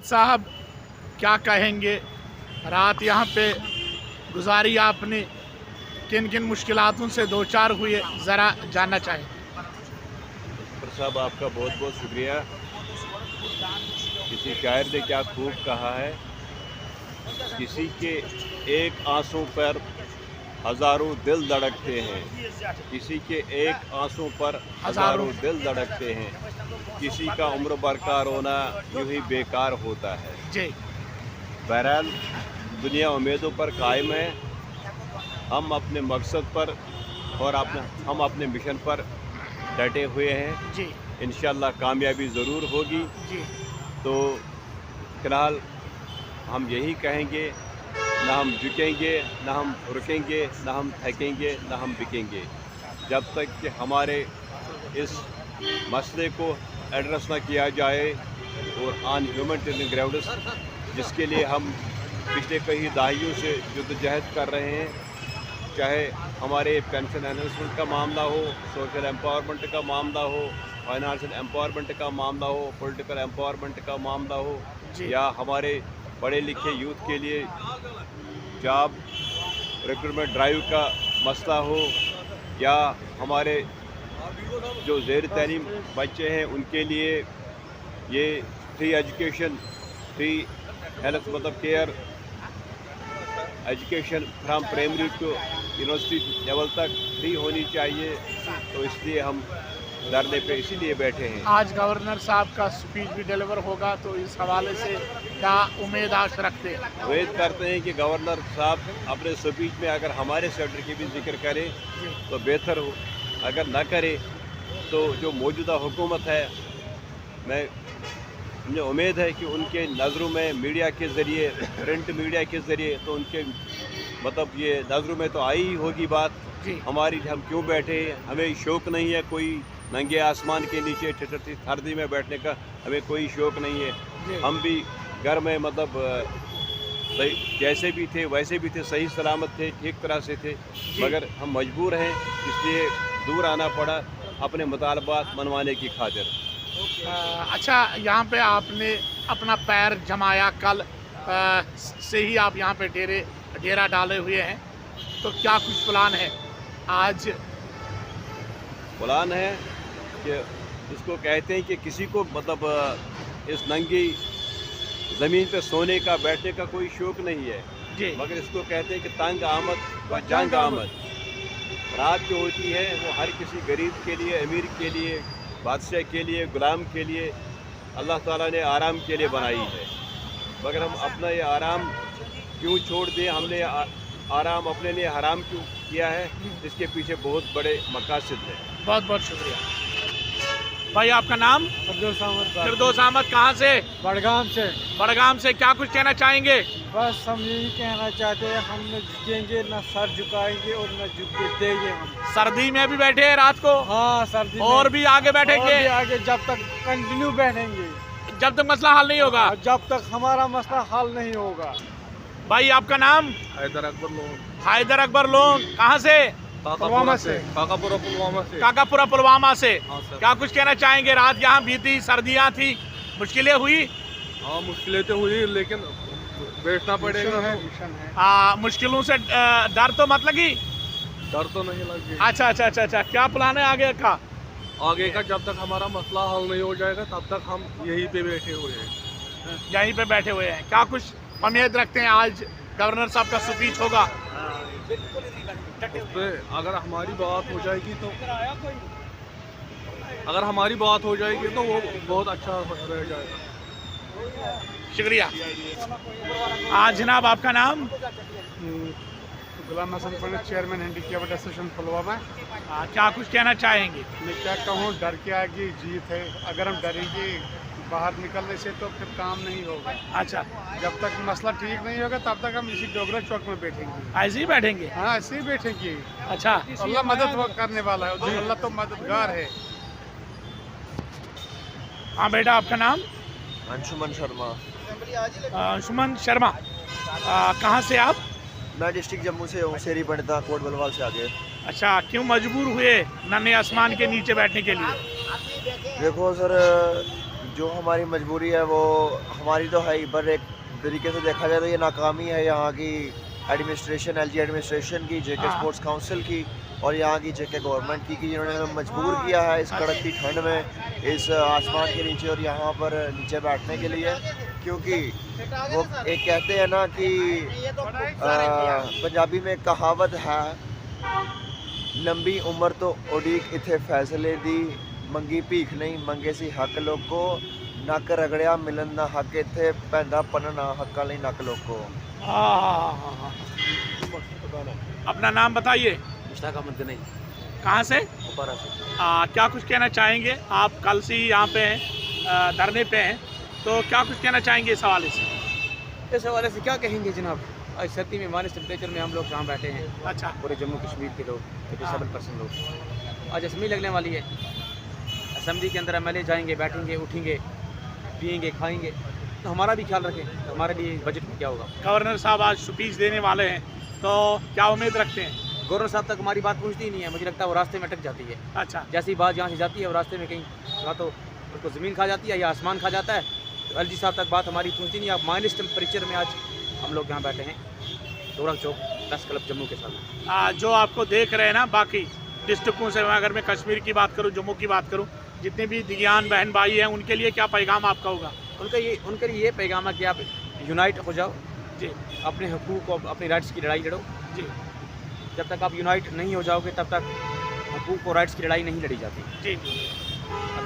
साहब क्या कहेंगे, रात यहाँ पे गुजारी आपने, किन किन मुश्किलातों से दो चार हुए, ज़रा जानना चाहें। डॉक्टर साहब आपका बहुत बहुत शुक्रिया। किसी शायर ने क्या खूब कहा है, किसी के एक आंसू पर हज़ारों दिल धड़कते हैं, किसी के एक आंसू पर हज़ारों दिल धड़कते हैं, किसी का उम्र भर का रोना यूं ही बेकार होता है। जी, बहरहाल दुनिया उम्मीदों पर कायम है। हम अपने मकसद पर और हम अपने मिशन पर डटे हुए हैं। जी, इंशाअल्लाह कामयाबी ज़रूर होगी। जी, तो फिलहाल हम यही कहेंगे, ना हम झुकेंगे, ना हम रुकेंगे, ना हम थकेंगे, ना हम बिकेंगे, जब तक कि हमारे इस मसले को एड्रेस ना किया जाए। और ऑन ह्यूमैनिटेरियन ग्राउंड्स, जिसके लिए हम पिछले कई दहाइयों से जद्दोजहद कर रहे हैं, चाहे हमारे पेंशन एनहांसमेंट का मामला हो, सोशल एम्पावरमेंट का मामला हो, फाइनेंशियल एम्पावरमेंट का मामला हो, पॉलिटिकल एम्पावरमेंट का मामला हो, या हमारे पढ़े लिखे यूथ के लिए जॉब रिक्रूटमेंट ड्राइव का मसला हो, या हमारे जो ज़ेर तालीम बच्चे हैं उनके लिए ये फ्री एजुकेशन, फ्री हेल्थ मतलब care education from primary to university level तक फ्री होनी चाहिए। तो इसलिए हम धरने पे इसीलिए बैठे हैं। आज गवर्नर साहब का स्पीच भी डिलीवर होगा, तो इस हवाले से क्या उम्मीद आश रखते हैं? उम्मीद करते हैं कि गवर्नर साहब अपने स्पीच में अगर हमारे सेक्टर की भी जिक्र करें तो बेहतर हो, अगर ना करे तो जो मौजूदा हुकूमत है, मुझे उम्मीद है कि उनके नज़रों में मीडिया के ज़रिए, प्रिंट मीडिया के ज़रिए, तो उनके मतलब ये नज़रों में तो आई ही होगी बात हमारी, हम क्यों बैठे, हमें शौक़ नहीं है कोई नंगे आसमान के नीचे ठिठुरती सर्दी में बैठने का, हमें कोई शौक़ नहीं है। हम भी घर में मतलब सही जैसे भी थे वैसे भी थे, सही सलामत थे, ठीक तरह से थे, मगर हम मजबूर हैं, इसलिए दूर आना पड़ा अपने मुतालबात मनवाने की खातिर। अच्छा, यहाँ पे आपने अपना पैर जमाया, कल से ही आप यहाँ पे डेरा डाले हुए हैं, तो क्या कुछ प्लान है आज? प्लान है कि इसको कहते हैं कि किसी को मतलब इस नंगी ज़मीन पे सोने का बैठने का कोई शौक़ नहीं है जी, मगर इसको कहते हैं कि तंग आमद व जंग आमद। रात जो होती है वो हर किसी गरीब के लिए, अमीर के लिए, बादशाह के लिए, गुलाम के लिए अल्लाह ताला ने आराम के लिए बनाई है, मगर हम अपना ये आराम क्यों छोड़ दें? हमने आराम अपने लिए हराम क्यों किया है? इसके पीछे बहुत बड़े मकासद हैं। बहुत बहुत शुक्रिया भाई। आपका नाम? फिरदौस अहमद। कहाँ से? बड़गाम से। बड़गाम से। क्या कुछ कहना चाहेंगे? बस हम यही कहना चाहते हैं, हम न झुकेंगे, न सर झुकाएंगे और न झुकने देंगे। हम सर्दी में भी बैठे हैं रात को? हाँ, सर्दी और भी आगे बैठेंगे? और भी आगे, जब तक कंटिन्यू बैठेंगे, जब तक मसला हल नहीं होगा। जब तक हमारा मसला हल नहीं होगा। भाई आपका नाम? हैदर अकबर लोन। हैदर अकबर लोन। कहाँ से? पुलवामा से। काकापुरा पुलवामा से। काकापुरा पुलवामा से। हाँ सर। क्या कुछ कहना चाहेंगे? रात यहाँ बीती, सर्दियाँ थी, मुश्किलें हुई? हाँ, मुश्किलें तो हुई, लेकिन बैठना पड़ेगा। मुश्किलों से डर तो मत लगी? डर तो नहीं लगी। अच्छा अच्छा अच्छा अच्छा। क्या प्लान है आगे का? आगे का जब तक हमारा मसला हल नहीं हो जाएगा तब तक हम यहीं पे बैठे हुए हैं। यहीं पे बैठे हुए हैं। क्या कुछ उम्मीद रखते हैं आज गवर्नर साहब का स्पीच होगा? उस पर अगर हमारी बात हो जाएगी तो वो बहुत अच्छा रह जाएगा। शुक्रिया। आज जनाब आपका नाम? गुलाम हसन पंडित, चेयरमैन हैंडीकैप्ड एसोसिएशन पुलवामा। क्या कुछ कहना चाहेंगे? मैं क्या कहूँ, डर के आगे जीत है। अगर हम डरेंगे बाहर निकलने से तो फिर काम नहीं होगा। अच्छा, जब तक मसला ठीक नहीं होगा तब तक हम इसी डोगरा चौक में बैठेंगे। ऐसे ही बैठेंगे? हाँ, ऐसे ही बैठेंगे। अच्छा, अल्लाह मदद करने वाला है, अल्लाह तो मददगार है। हाँ बेटा, आपका नाम? अंशुमन शर्मा। अंशुमन शर्मा। कहाँ से आप? मैं डिस्ट्रिक्ट जम्मू से हूँ, शेरी पंडिता, कोट बलवाल से आगे। अच्छा, क्यों मजबूर हुए नन्हे आसमान के नीचे बैठने के लिए? देखो सर, जो हमारी मजबूरी है वो हमारी तो है ही, पर एक तरीके से देखा जाए तो ये नाकामी है यहाँ की एडमिनिस्ट्रेशन, एलजी एडमिनिस्ट्रेशन की, जेके हाँ। स्पोर्ट्स काउंसिल की और यहाँ की जेके गवर्नमेंट की, कि जिन्होंने हमें मजबूर किया है इस कड़कती ठंड में, इस आसमान के नीचे और यहाँ पर नीचे बैठने के लिए। क्योंकि वो एक कहते हैं ना कि पंजाबी में एक कहावत है, लंबी उम्र तो उड़ीक इथे फैसले दी, मंगी भीख नहीं मंगे सी हक लोको, नक रगड़िया मिलन ना हक इथे, पैंदा पन्ना हक्का नहीं नक लोको। हाँ। अपना नाम बताइए। मुश्ताक अहमद गनई, कहाँ से? कुपवारा से। क्या कुछ कहना चाहेंगे? आप कल से ही यहाँ पे हैं, धरने पे हैं, तो क्या कुछ कहना चाहेंगे इस हवाले से? इस हवाले से क्या कहेंगे जनाब, आज सर्दी में माइनस टेम्परेचर में हम लोग यहाँ बैठे हैं, अच्छा। पूरे जम्मू कश्मीर के लोग, 57% लोग। आज असेंबली लगने वाली है, असेंबली के अंदर MLA जाएंगे, बैठेंगे, उठेंगे, पिएंगे, खाएंगे, तो हमारा भी ख्याल रखें, तो हमारे लिए बजट में क्या होगा। गवर्नर साहब आज स्पीच देने वाले हैं, तो क्या उम्मीद रखते हैं? गवर्नर साहब तक हमारी बात पहुँचती ही नहीं है, मुझे लगता है वो रास्ते में अटक जाती है। अच्छा। जैसी बात यहाँ से जाती है वो रास्ते में कहीं या तो उसको ज़मीन खा जाती है या आसमान खा जाता है, तो LG साहब तक बात हमारी पहुँचती नहीं है। अब माइनस टेम्परेचर में आज हम लोग यहाँ बैठे हैं दोरा चौक 10 क्लब जम्मू के साथ। जो आपको देख रहे हैं ना, बाकी डिस्ट्रिक्टों से, अगर मैं कश्मीर की बात करूँ, जम्मू की बात करूँ, जितने भी दिव्यांग बहन भाई हैं, उनके लिए क्या पैगाम आपका होगा? उनके लिए ये पैगाम है कि आप यूनाइट हो जाओ जी अपने हकूक़ और अपने राइट्स की लड़ाई लड़ो। जी जब तक आप यूनाइट नहीं हो जाओगे तब तक हकूक़ और राइट्स की लड़ाई नहीं लड़ी जाती। जी। अब